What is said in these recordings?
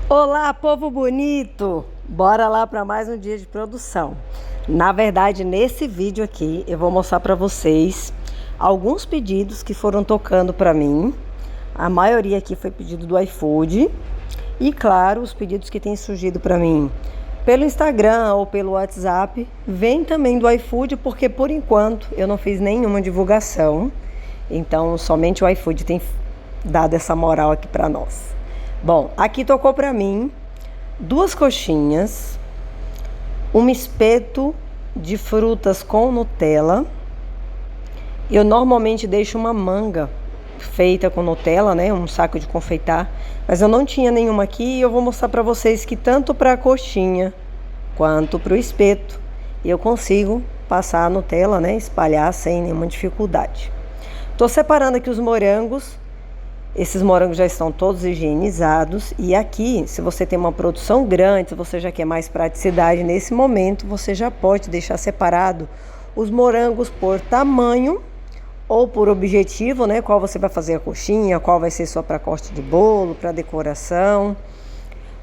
Olá, povo bonito! Bora lá para mais um dia de produção. Na verdade, nesse vídeo aqui, eu vou mostrar para vocês alguns pedidos que foram tocando para mim. A maioria aqui foi pedido do iFood. E, claro, os pedidos que têm surgido para mim pelo Instagram ou pelo WhatsApp, vem também do iFood, porque, por enquanto, eu não fiz nenhuma divulgação. Então, somente o iFood tem dado essa moral aqui para nós. Bom, aqui tocou para mim 2 coxinhas, um espeto de frutas com Nutella. Eu normalmente deixo uma manga feita com Nutella, né? Um saco de confeitar, mas eu não tinha nenhuma aqui e eu vou mostrar para vocês que tanto para a coxinha quanto para o espeto eu consigo passar a Nutella, né? Espalhar sem nenhuma dificuldade. Tô separando aqui os morangos. Esses morangos já estão todos higienizados. E aqui, se você tem uma produção grande, se você já quer mais praticidade, nesse momento você já pode deixar separado os morangos por tamanho ou por objetivo, né? Qual você vai fazer a coxinha, qual vai ser só para corte de bolo, para decoração.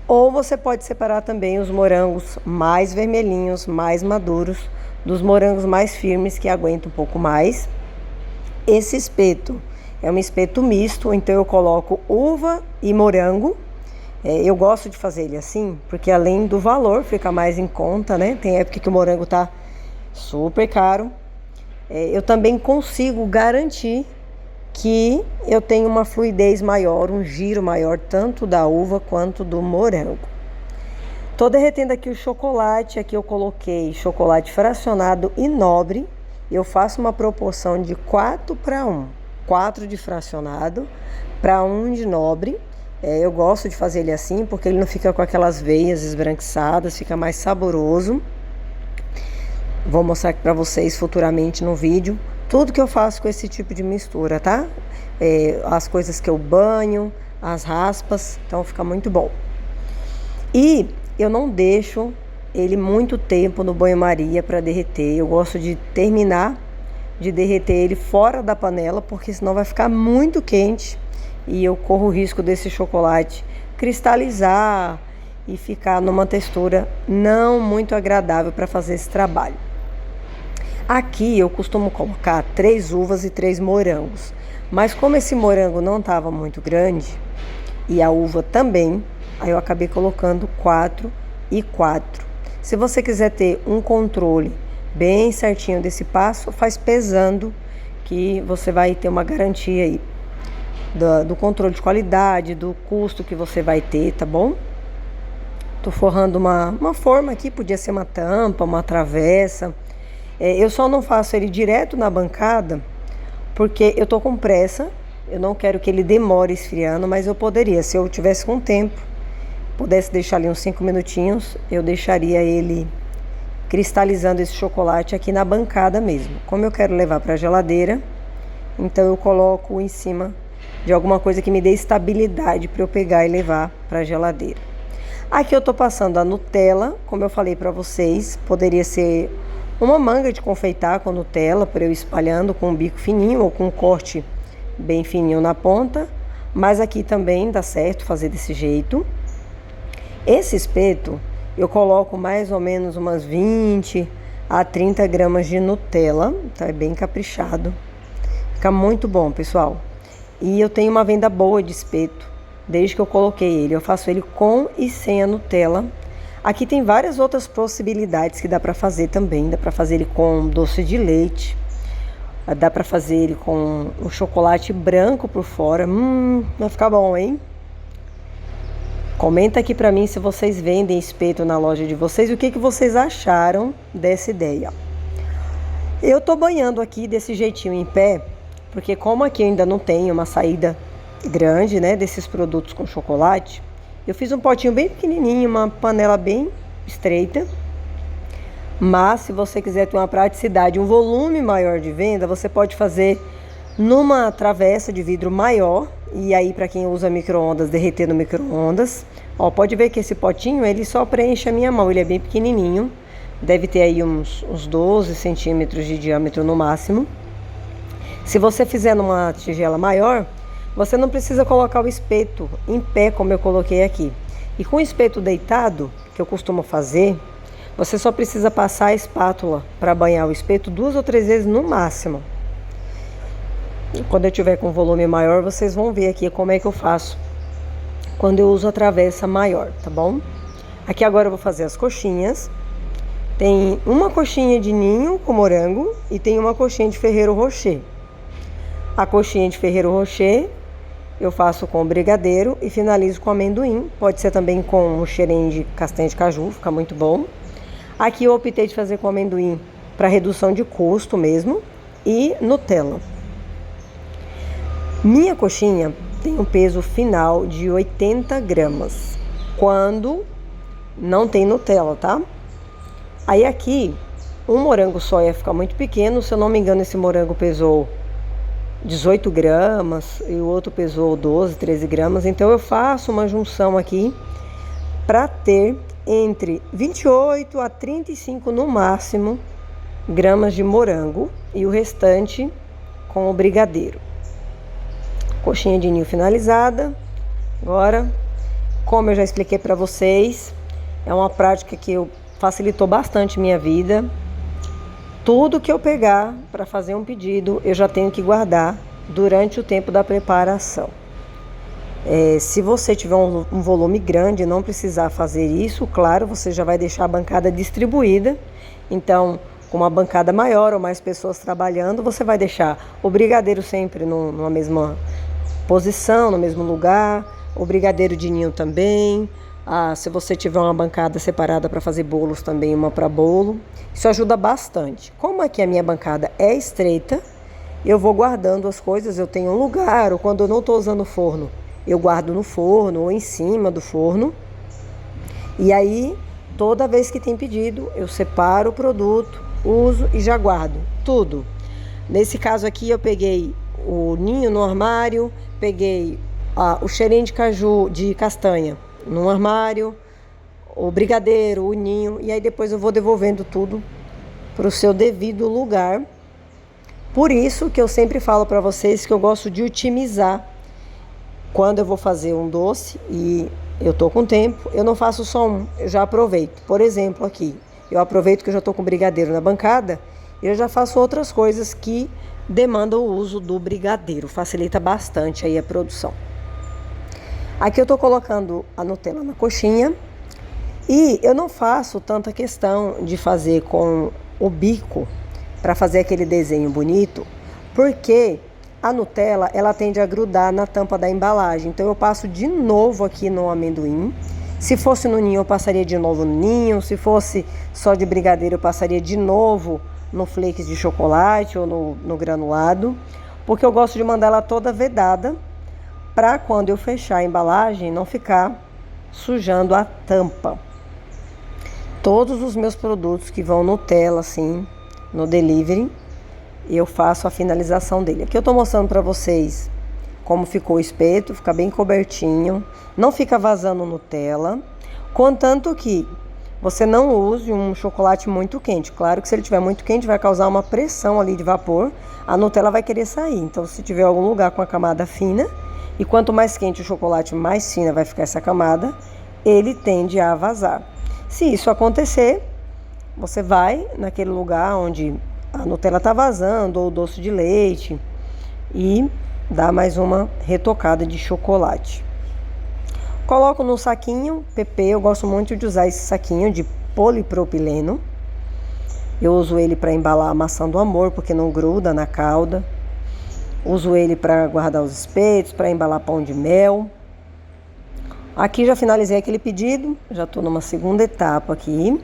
Ou você pode separar também os morangos mais vermelhinhos, mais maduros, dos morangos mais firmes, que aguentam um pouco mais. Esse espeto é um espeto misto, então eu coloco uva e morango. Eu gosto de fazer ele assim, porque além do valor, fica mais em conta, né? Tem época que o morango tá super caro. Eu também consigo garantir que eu tenho uma fluidez maior, um giro maior, tanto da uva quanto do morango. Tô derretendo aqui o chocolate, aqui eu coloquei chocolate fracionado e nobre. Eu faço uma proporção de 4:1. 4 de fracionado para 1 de nobre. Eu gosto de fazer ele assim porque ele não fica com aquelas veias esbranquiçadas, fica mais saboroso. Vou mostrar aqui para vocês futuramente no vídeo tudo que eu faço com esse tipo de mistura, tá? As coisas que eu banho, as raspas, então fica muito bom. E eu não deixo ele muito tempo no banho-maria para derreter. Eu gosto de terminar de derreter ele fora da panela, porque senão vai ficar muito quente e eu corro o risco desse chocolate cristalizar e ficar numa textura não muito agradável para fazer esse trabalho. Aqui eu costumo colocar 3 uvas e 3 morangos, mas como esse morango não estava muito grande e a uva também, aí eu acabei colocando 4 e 4. Se você quiser ter um controle bem certinho desse passo, faz pesando, que você vai ter uma garantia aí do controle de qualidade, do custo que você vai ter, tá bom? Tô forrando uma forma aqui, podia ser uma tampa, uma travessa. Eu só não faço ele direto na bancada, porque eu tô com pressa, eu não quero que ele demore esfriando, mas eu poderia, se eu tivesse com tempo, pudesse deixar ali uns 5 minutinhos, eu deixaria ele cristalizando esse chocolate aqui na bancada mesmo. Como eu quero levar para a geladeira, então eu coloco em cima de alguma coisa que me dê estabilidade para eu pegar e levar para a geladeira. Aqui eu tô passando a Nutella, como eu falei para vocês, poderia ser uma manga de confeitar com Nutella, para eu ir espalhando com um bico fininho ou com um corte bem fininho na ponta, mas aqui também dá certo fazer desse jeito. Esse espeto eu coloco mais ou menos umas 20 a 30 gramas de Nutella, tá? É bem caprichado. Fica muito bom, pessoal. E eu tenho uma venda boa de espeto, desde que eu coloquei ele. Eu faço ele com e sem a Nutella. Aqui tem várias outras possibilidades que dá para fazer também. Dá para fazer ele com doce de leite. Dá para fazer ele com o chocolate branco por fora. Vai ficar bom, hein? Comenta aqui para mim se vocês vendem espeto na loja de vocês, o que vocês acharam dessa ideia. Eu tô banhando aqui desse jeitinho em pé, porque como aqui eu ainda não tenho uma saída grande, né, desses produtos com chocolate, eu fiz um potinho bem pequenininho, uma panela bem estreita. Mas se você quiser ter uma praticidade, um volume maior de venda, você pode fazer numa travessa de vidro maior. E aí, para quem usa micro-ondas, derreter no micro-ondas. Ó, pode ver que esse potinho, ele só preenche a minha mão, ele é bem pequenininho. Deve ter aí uns 12 centímetros de diâmetro no máximo. Se você fizer numa tigela maior, você não precisa colocar o espeto em pé, como eu coloquei aqui. E com o espeto deitado, que eu costumo fazer, você só precisa passar a espátula para banhar o espeto 2 ou 3 vezes no máximo. Quando eu tiver com volume maior, vocês vão ver aqui como é que eu faço quando eu uso a travessa maior, tá bom? Aqui agora eu vou fazer as coxinhas. Tem uma coxinha de ninho com morango e tem uma coxinha de Ferrero Rocher. A coxinha de Ferrero Rocher eu faço com brigadeiro e finalizo com amendoim. Pode ser também com um cheirinho de castanha de caju, fica muito bom. Aqui eu optei de fazer com amendoim para redução de custo mesmo e Nutella. Minha coxinha tem um peso final de 80 gramas, quando não tem Nutella, tá? Aí aqui, um morango só ia ficar muito pequeno. Se eu não me engano, esse morango pesou 18 gramas e o outro pesou 12, 13 gramas. Então eu faço uma junção aqui para ter entre 28 a 35 no máximo gramas de morango e o restante com o brigadeiro. Coxinha de ninho finalizada. Agora, como eu já expliquei para vocês, é uma prática que facilitou bastante minha vida. Tudo que eu pegar para fazer um pedido, eu já tenho que guardar durante o tempo da preparação. Se você tiver um volume grande e não precisar fazer isso, claro, você já vai deixar a bancada distribuída. Então, com uma bancada maior ou mais pessoas trabalhando, você vai deixar o brigadeiro sempre numa mesma posição, no mesmo lugar, o brigadeiro de ninho também. Se você tiver uma bancada separada para fazer bolos também, uma para bolo. Isso ajuda bastante. Como aqui a minha bancada é estreita, eu vou guardando as coisas. Eu tenho um lugar, ou quando eu não estou usando o forno, eu guardo no forno ou em cima do forno. E aí, toda vez que tem pedido, eu separo o produto, uso e já guardo tudo. Nesse caso aqui, eu peguei o ninho no armário, peguei o cheirinho de caju, de castanha, no armário, o brigadeiro, o ninho, e aí depois eu vou devolvendo tudo para o seu devido lugar. Por isso que eu sempre falo para vocês que eu gosto de otimizar. Quando eu vou fazer um doce e eu tô com tempo, eu não faço só um, eu já aproveito. Por exemplo, aqui, eu aproveito que eu já tô com brigadeiro na bancada e eu já faço outras coisas que demandam o uso do brigadeiro. Facilita bastante aí a produção. Aqui eu tô colocando a Nutella na coxinha e eu não faço tanta questão de fazer com o bico para fazer aquele desenho bonito, porque a Nutella, ela tende a grudar na tampa da embalagem. Então eu passo de novo aqui no amendoim. Se fosse no ninho, eu passaria de novo no ninho. Se fosse só de brigadeiro, eu passaria de novo no flakes de chocolate ou no granulado. Porque eu gosto de mandar ela toda vedada, para quando eu fechar a embalagem não ficar sujando a tampa. Todos os meus produtos que vão Nutella, assim, no delivery, eu faço a finalização dele. Aqui eu tô mostrando para vocês como ficou o espeto, fica bem cobertinho, não fica vazando Nutella, contanto que você não use um chocolate muito quente. Claro que se ele estiver muito quente vai causar uma pressão ali de vapor, a Nutella vai querer sair. Então se tiver algum lugar com a camada fina, e quanto mais quente o chocolate, mais fina vai ficar essa camada, ele tende a vazar. Se isso acontecer, você vai naquele lugar onde a Nutella está vazando, ou o doce de leite, e dá mais uma retocada de chocolate. Coloco no saquinho PP, eu gosto muito de usar esse saquinho de polipropileno. Eu uso ele para embalar a maçã do amor, porque não gruda na calda. Uso ele para guardar os espetos, para embalar pão de mel. Aqui já finalizei aquele pedido, já estou numa segunda etapa aqui.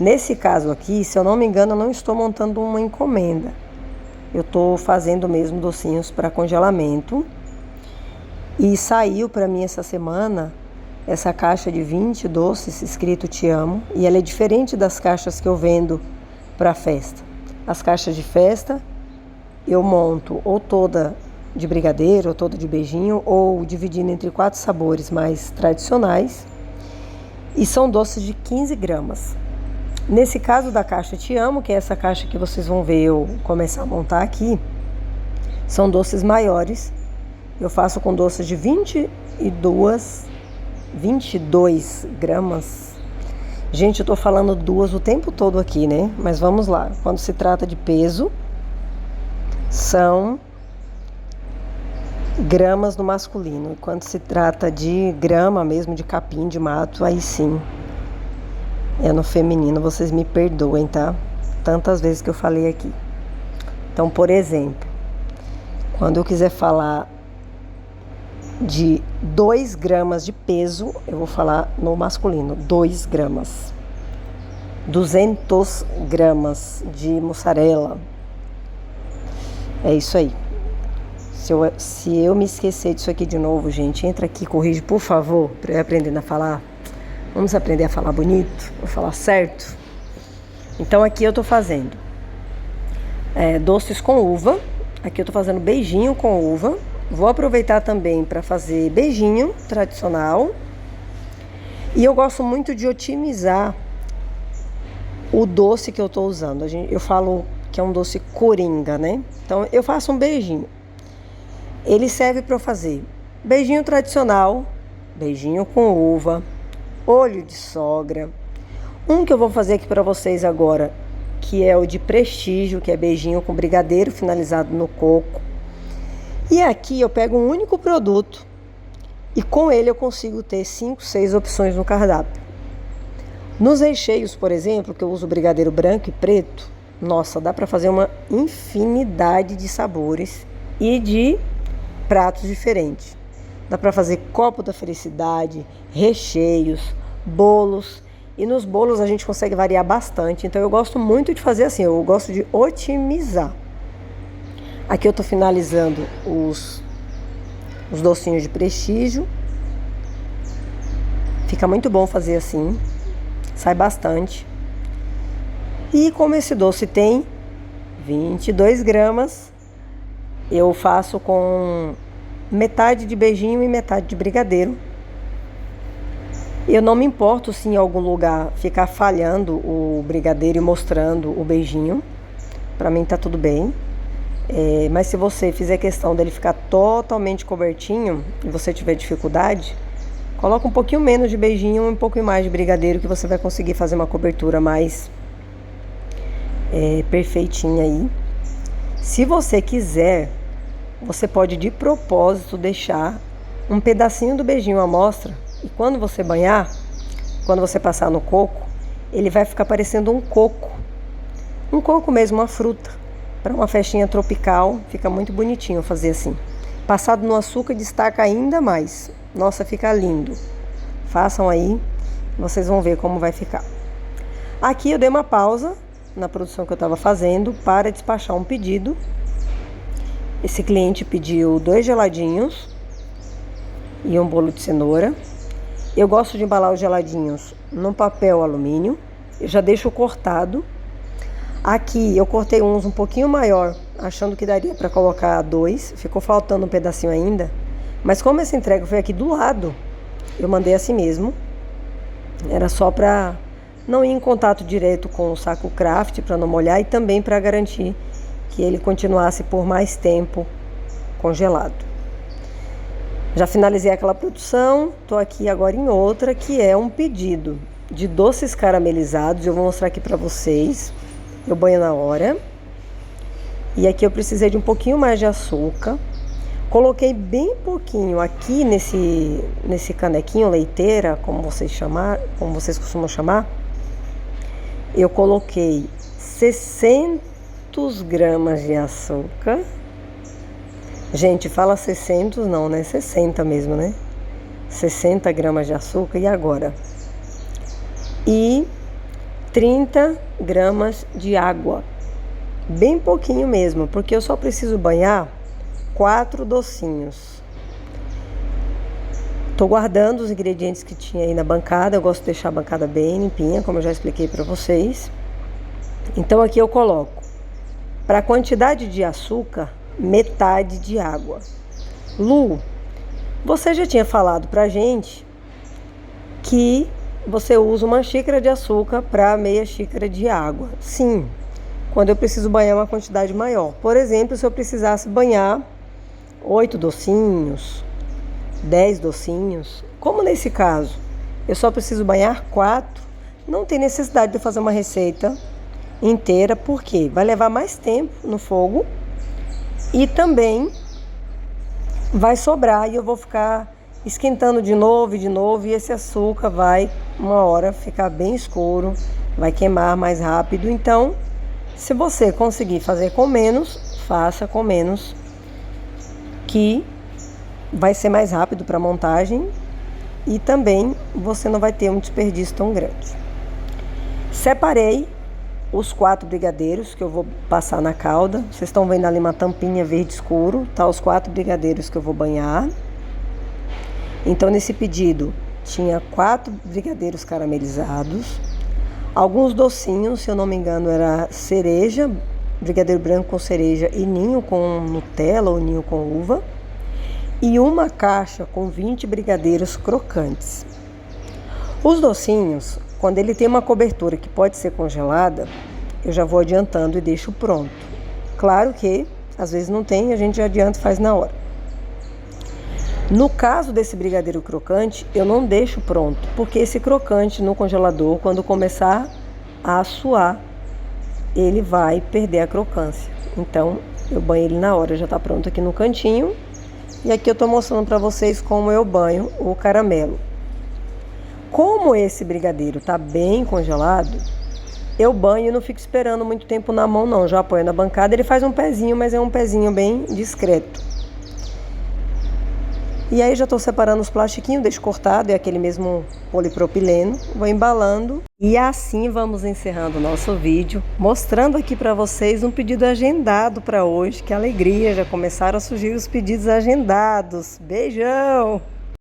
Nesse caso aqui, se eu não me engano, eu não estou montando uma encomenda. Eu estou fazendo mesmo docinhos para congelamento. E saiu para mim essa semana essa caixa de 20 doces escrito Te Amo. E ela é diferente das caixas que eu vendo para festa. As caixas de festa eu monto ou toda de brigadeiro, ou toda de beijinho, ou dividindo entre 4 sabores mais tradicionais. E são doces de 15 gramas. Nesse caso da caixa Te Amo, que é essa caixa que vocês vão ver eu começar a montar aqui, são doces maiores. Eu faço com doces de 22 22 gramas. Gente, eu tô falando duas o tempo todo aqui, né? Mas vamos lá. Quando se trata de peso, são gramas no masculino. E quando se trata de grama mesmo, de capim de mato, aí sim é no feminino. Vocês me perdoem, tá? Tantas vezes que eu falei aqui. Então, por exemplo, quando eu quiser falar de 2 gramas de peso, eu vou falar no masculino, 2 gramas. 200 gramas de mussarela. É isso aí. Se eu me esquecer disso aqui de novo, gente, entra aqui, corrige, por favor, para eu aprender a falar. Vamos aprender a falar bonito, a falar certo. Então aqui eu tô fazendo doces com uva. Aqui eu tô fazendo beijinho com uva. Vou aproveitar também para fazer beijinho tradicional. E eu gosto muito de otimizar o doce que eu tô usando. Eu falo que é um doce coringa, né? Então eu faço um beijinho. Ele serve para eu fazer beijinho tradicional, beijinho com uva, olho de sogra. Um que eu vou fazer aqui para vocês agora, que é o de prestígio, que é beijinho com brigadeiro finalizado no coco. E aqui eu pego um único produto e com ele eu consigo ter 5, 6 opções no cardápio. Nos recheios, por exemplo, que eu uso brigadeiro branco e preto, nossa, dá para fazer uma infinidade de sabores e de pratos diferentes. Dá para fazer copo da felicidade, recheios, bolos. E nos bolos a gente consegue variar bastante. Então eu gosto muito de fazer assim, eu gosto de otimizar. Aqui eu tô finalizando os docinhos de prestígio. Fica muito bom fazer assim. Sai bastante. E como esse doce tem 22 gramas, eu faço com metade de beijinho e metade de brigadeiro. Eu não me importo se em algum lugar ficar falhando o brigadeiro e mostrando o beijinho. Pra mim tá tudo bem. Mas se você fizer questão dele ficar totalmente cobertinho e você tiver dificuldade, coloca um pouquinho menos de beijinho e um pouquinho mais de brigadeiro, que você vai conseguir fazer uma cobertura mais perfeitinha aí. Se você quiser, você pode de propósito deixar um pedacinho do beijinho à mostra, e quando você banhar, quando você passar no coco, ele vai ficar parecendo um coco mesmo, uma fruta. Para uma festinha tropical, fica muito bonitinho fazer assim. Passado no açúcar destaca ainda mais. Nossa, fica lindo. Façam aí, vocês vão ver como vai ficar. Aqui eu dei uma pausa na produção que eu estava fazendo para despachar um pedido. Esse cliente pediu 2 geladinhos e um bolo de cenoura. Eu gosto de embalar os geladinhos num papel alumínio. Eu já deixo cortado. Aqui eu cortei uns um pouquinho maior, achando que daria para colocar 2. Ficou faltando um pedacinho ainda. Mas como essa entrega foi aqui do lado, eu mandei assim mesmo. Era só para não ir em contato direto com o saco craft, para não molhar, e também para garantir que ele continuasse por mais tempo congelado. Já finalizei aquela produção, estou aqui agora em outra, que é um pedido de doces caramelizados. Eu vou mostrar aqui para vocês. Eu banho na hora. E aqui eu precisei de um pouquinho mais de açúcar. Coloquei bem pouquinho aqui nesse canequinho leiteira, como vocês costumam chamar. Eu coloquei 600 gramas de açúcar. Gente, fala 600 não, né? 60 mesmo, né? 60 gramas de açúcar. E agora? E 30 gramas de água. Bem pouquinho mesmo, porque eu só preciso banhar 4 docinhos. Tô guardando os ingredientes que tinha aí na bancada. Eu gosto de deixar a bancada bem limpinha, como eu já expliquei para vocês. Então aqui eu coloco, para a quantidade de açúcar, metade de água. Lu, você já tinha falado pra gente que você usa uma xícara de açúcar para meia xícara de água. Sim, quando eu preciso banhar uma quantidade maior. Por exemplo, se eu precisasse banhar 8 docinhos, 10 docinhos, Como nesse caso eu só preciso banhar 4, não tem necessidade de eu fazer uma receita inteira, porque vai levar mais tempo no fogo e também vai sobrar e eu vou ficar esquentando de novo e esse açúcar vai uma hora ficar bem escuro, vai queimar mais rápido. Então, se você conseguir fazer com menos, faça com menos, que vai ser mais rápido para a montagem e também você não vai ter um desperdício tão grande. Separei os 4 brigadeiros que eu vou passar na calda. Vocês estão vendo ali uma tampinha verde escuro, tá? Os 4 brigadeiros que eu vou banhar. Então, nesse pedido, tinha 4 brigadeiros caramelizados, alguns docinhos, se eu não me engano, era cereja, brigadeiro branco com cereja e ninho com Nutella ou ninho com uva, e uma caixa com 20 brigadeiros crocantes. Os docinhos, quando ele tem uma cobertura que pode ser congelada, eu já vou adiantando e deixo pronto. Claro que, às vezes não tem, a gente já adianta e faz na hora. No caso desse brigadeiro crocante, eu não deixo pronto, porque esse crocante no congelador, quando começar a suar, ele vai perder a crocância. Então, eu banho ele na hora, já está pronto aqui no cantinho. E aqui eu estou mostrando para vocês como eu banho o caramelo. Como esse brigadeiro está bem congelado, eu banho e não fico esperando muito tempo na mão não, já apoio na bancada. Ele faz um pezinho, mas é um pezinho bem discreto. E aí já estou separando os plastiquinhos, deixo cortado, é aquele mesmo polipropileno, vou embalando. E assim vamos encerrando o nosso vídeo, mostrando aqui para vocês um pedido agendado para hoje. Que alegria, já começaram a surgir os pedidos agendados. Beijão!